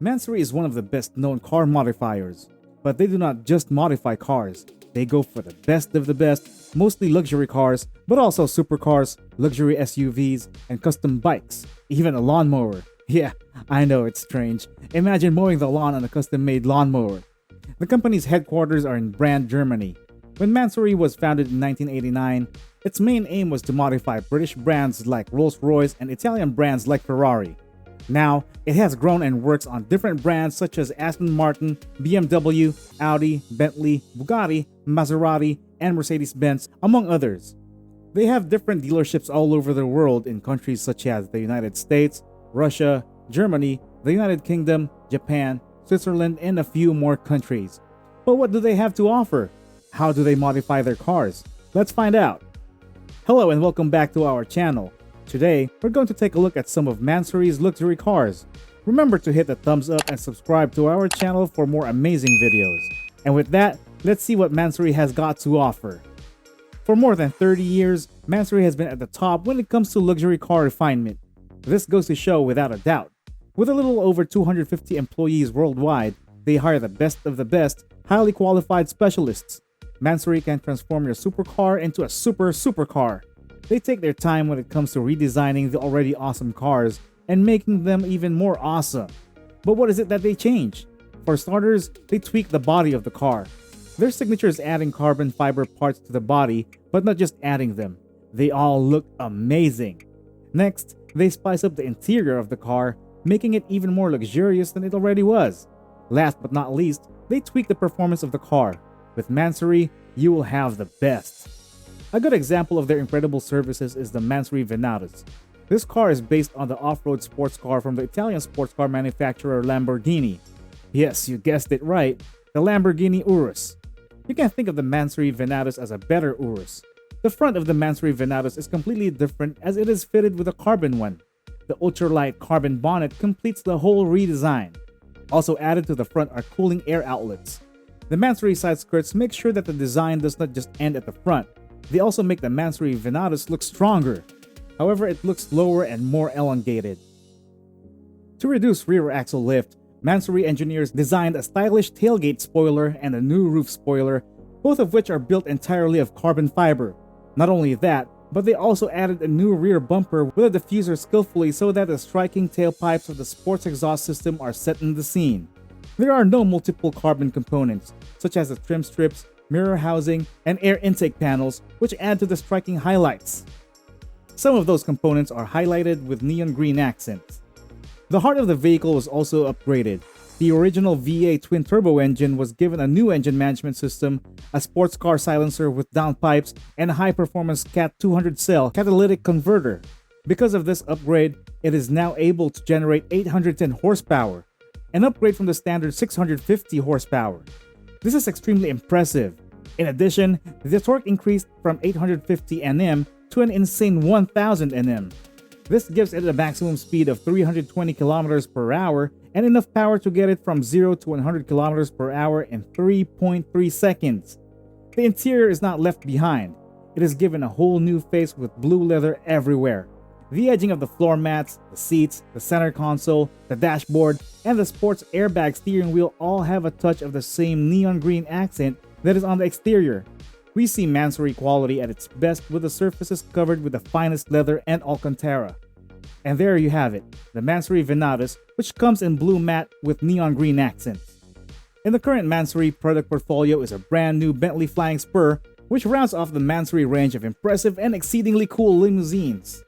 Mansory is one of the best known car modifiers, but they do not just modify cars. They go for the best of the best, mostly luxury cars, but also supercars, luxury SUVs, and custom bikes, even a lawnmower. Yeah, I know it's strange. Imagine mowing the lawn on a custom-made lawnmower. The company's headquarters are in Brand, Germany. When Mansory was founded in 1989, its main aim was to modify British brands like Rolls-Royce and Italian brands like Ferrari. Now, it has grown and works on different brands such as Aston Martin, BMW, Audi, Bentley, Bugatti, Maserati, and Mercedes-Benz, among others. They have different dealerships all over the world in countries such as the United States, Russia, Germany, the United Kingdom, Japan, Switzerland, and a few more countries. But what do they have to offer? How do they modify their cars? Let's find out. Hello and welcome back to our channel. Today, we're going to take a look at some of Mansory's luxury cars. Remember to hit the thumbs up and subscribe to our channel for more amazing videos. And with that, let's see what Mansory has got to offer. For more than 30 years, Mansory has been at the top when it comes to luxury car refinement. This goes to show without a doubt. With a little over 250 employees worldwide, they hire the best of the best, highly qualified specialists. Mansory can transform your supercar into a supercar. They take their time when it comes to redesigning the already awesome cars and making them even more awesome. But what is it that they change? For starters, they tweak the body of the car. Their signature is adding carbon fiber parts to the body, but not just adding them. They all look amazing. Next, they spice up the interior of the car, making it even more luxurious than it already was. Last but not least, they tweak the performance of the car. With Mansory, you will have the best. A good example of their incredible services is the Mansory Venatus. This car is based on the off-road sports car from the Italian sports car manufacturer Lamborghini. Yes, you guessed it right, the Lamborghini Urus. You can think of the Mansory Venatus as a better Urus. The front of the Mansory Venatus is completely different as it is fitted with a carbon one. The ultralight carbon bonnet completes the whole redesign. Also added to the front are cooling air outlets. The Mansory side skirts make sure that the design does not just end at the front. They also make the Mansory Venatus look stronger. However, it looks lower and more elongated. To reduce rear axle lift, Mansory engineers designed a stylish tailgate spoiler and a new roof spoiler, both of which are built entirely of carbon fiber. Not only that, but they also added a new rear bumper with a diffuser skillfully so that the striking tailpipes of the sports exhaust system are set in the scene. There are no multiple carbon components, such as the trim strips, mirror housing, and air intake panels, which add to the striking highlights. Some of those components are highlighted with neon green accents. The heart of the vehicle was also upgraded. The original V8 twin-turbo engine was given a new engine management system, a sports car silencer with downpipes, and a high-performance CAT 200-cell catalytic converter. Because of this upgrade, it is now able to generate 810 horsepower, an upgrade from the standard 650 horsepower. This is extremely impressive. In addition, the torque increased from 850 Nm to an insane 1000 Nm. This gives it a maximum speed of 320 km per hour and enough power to get it from 0 to 100 km per hour in 3.3 seconds. The interior is not left behind. It is given a whole new face with blue leather everywhere. The edging of the floor mats, the seats, the center console, the dashboard, and the sports airbag steering wheel all have a touch of the same neon green accent that is on the exterior. We see Mansory quality at its best with the surfaces covered with the finest leather and Alcantara. And there you have it, the Mansory Venatus, which comes in blue matte with neon green accents. In the current Mansory product portfolio is a brand new Bentley Flying Spur, which rounds off the Mansory range of impressive and exceedingly cool limousines.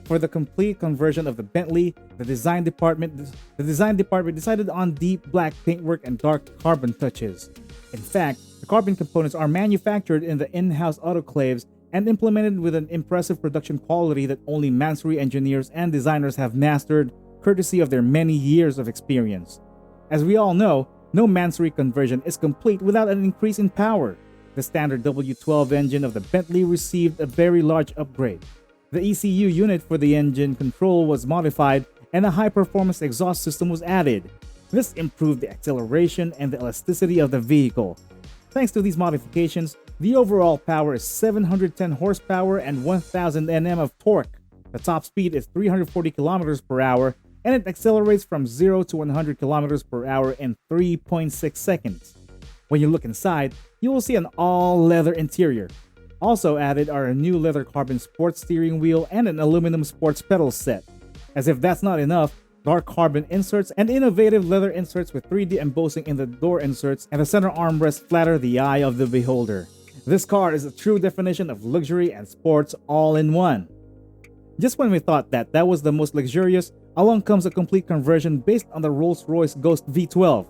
For the complete conversion of the Bentley, the design department decided on deep black paintwork and dark carbon touches. In fact, the carbon components are manufactured in the in-house autoclaves and implemented with an impressive production quality that only Mansory engineers and designers have mastered, courtesy of their many years of experience. As we all know, no Mansory conversion is complete without an increase in power. The standard W12 engine of the Bentley received a very large upgrade. The ECU unit for the engine control was modified and a high-performance exhaust system was added. This improved the acceleration and the elasticity of the vehicle. Thanks to these modifications, the overall power is 710 horsepower and 1000 Nm of torque. The top speed is 340 km per hour, and it accelerates from 0 to 100 kilometers per hour in 3.6 seconds. When you look inside, you will see an all-leather interior. Also added are a new leather carbon sports steering wheel and an aluminum sports pedal set. As if that's not enough, dark carbon inserts and innovative leather inserts with 3D embossing in the door inserts and the center armrest flatter the eye of the beholder. This car is a true definition of luxury and sports all in one. Just when we thought that was the most luxurious, along comes a complete conversion based on the Rolls-Royce Ghost V12.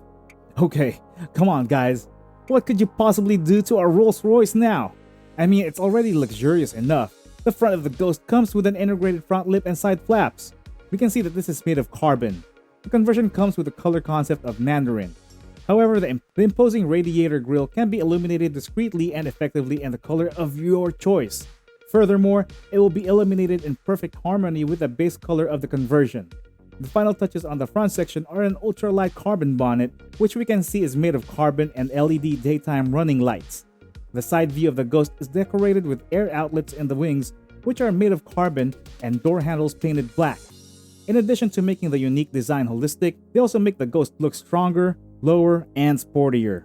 Okay, come on guys, what could you possibly do to a Rolls-Royce now? I mean, it's already luxurious enough. The front of the Ghost comes with an integrated front lip and side flaps. We can see that this is made of carbon. The conversion comes with the color concept of Mandarin. However, the imposing radiator grille can be illuminated discreetly and effectively in the color of your choice. Furthermore, it will be illuminated in perfect harmony with the base color of the conversion. The final touches on the front section are an ultralight carbon bonnet, which we can see is made of carbon and LED daytime running lights. The side view of the Ghost is decorated with air outlets in the wings, which are made of carbon, and door handles painted black. In addition to making the unique design holistic, they also make the Ghost look stronger, lower, and sportier.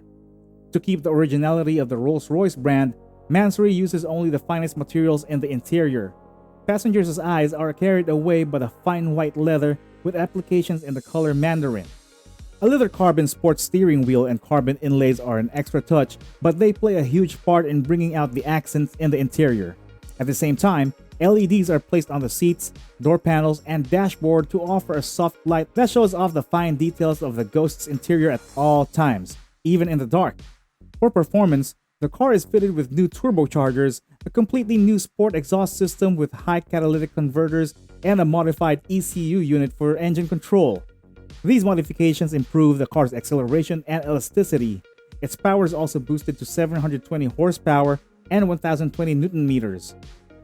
To keep the originality of the Rolls-Royce brand, Mansory uses only the finest materials in the interior. Passengers' eyes are carried away by the fine white leather with applications in the color Mandarin. A leather carbon sports steering wheel and carbon inlays are an extra touch, but they play a huge part in bringing out the accents in the interior. At the same time, LEDs are placed on the seats, door panels, and dashboard to offer a soft light that shows off the fine details of the Ghost's interior at all times, even in the dark. For performance, the car is fitted with new turbochargers, a completely new sport exhaust system with high catalytic converters, and a modified ECU unit for engine control. These modifications improve the car's acceleration and elasticity. Its power is also boosted to 720 horsepower and 1020 Newton meters.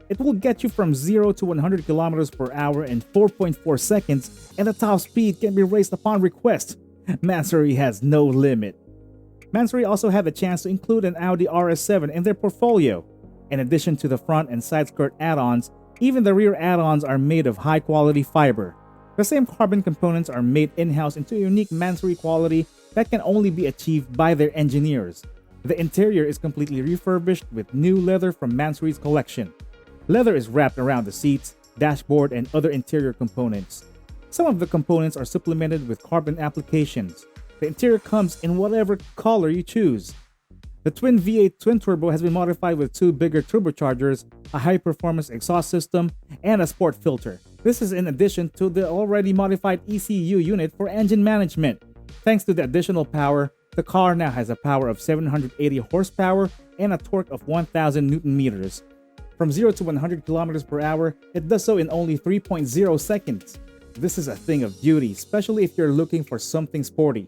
It will get you from 0 to 100 kilometers per hour in 4.4 seconds, and the top speed can be raised upon request. Mansory has no limit. Mansory also had the chance to include an Audi RS7 in their portfolio. In addition to the front and side skirt add-ons, even the rear add-ons are made of high-quality fiber. The same carbon components are made in-house into a unique Mansory quality that can only be achieved by their engineers. The interior is completely refurbished with new leather from Mansory's collection. Leather is wrapped around the seats, dashboard, and other interior components. Some of the components are supplemented with carbon applications. The interior comes in whatever color you choose. The twin V8 twin-turbo has been modified with 2 bigger turbochargers, a high-performance exhaust system, and a sport filter. This is in addition to the already modified ECU unit for engine management. Thanks to the additional power, the car now has a power of 780 horsepower and a torque of 1000 Newton meters. From 0 to 100 kilometers per hour, it does so in only 3.0 seconds. This is a thing of beauty, especially if you're looking for something sporty.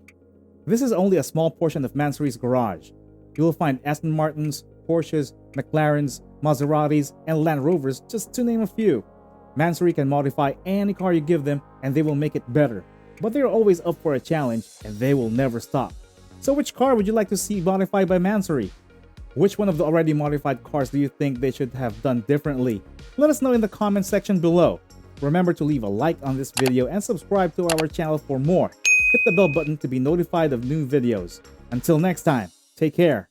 This is only a small portion of Mansory's garage. You will find Aston Martins, Porsches, McLarens, Maseratis, and Land Rovers, just to name a few. Mansory can modify any car you give them and they will make it better. But they're always up for a challenge and they will never stop. So which car would you like to see modified by Mansory? Which one of the already modified cars do you think they should have done differently? Let us know in the comment section below. Remember to leave a like on this video and subscribe to our channel for more. Hit the bell button to be notified of new videos. Until next time, take care.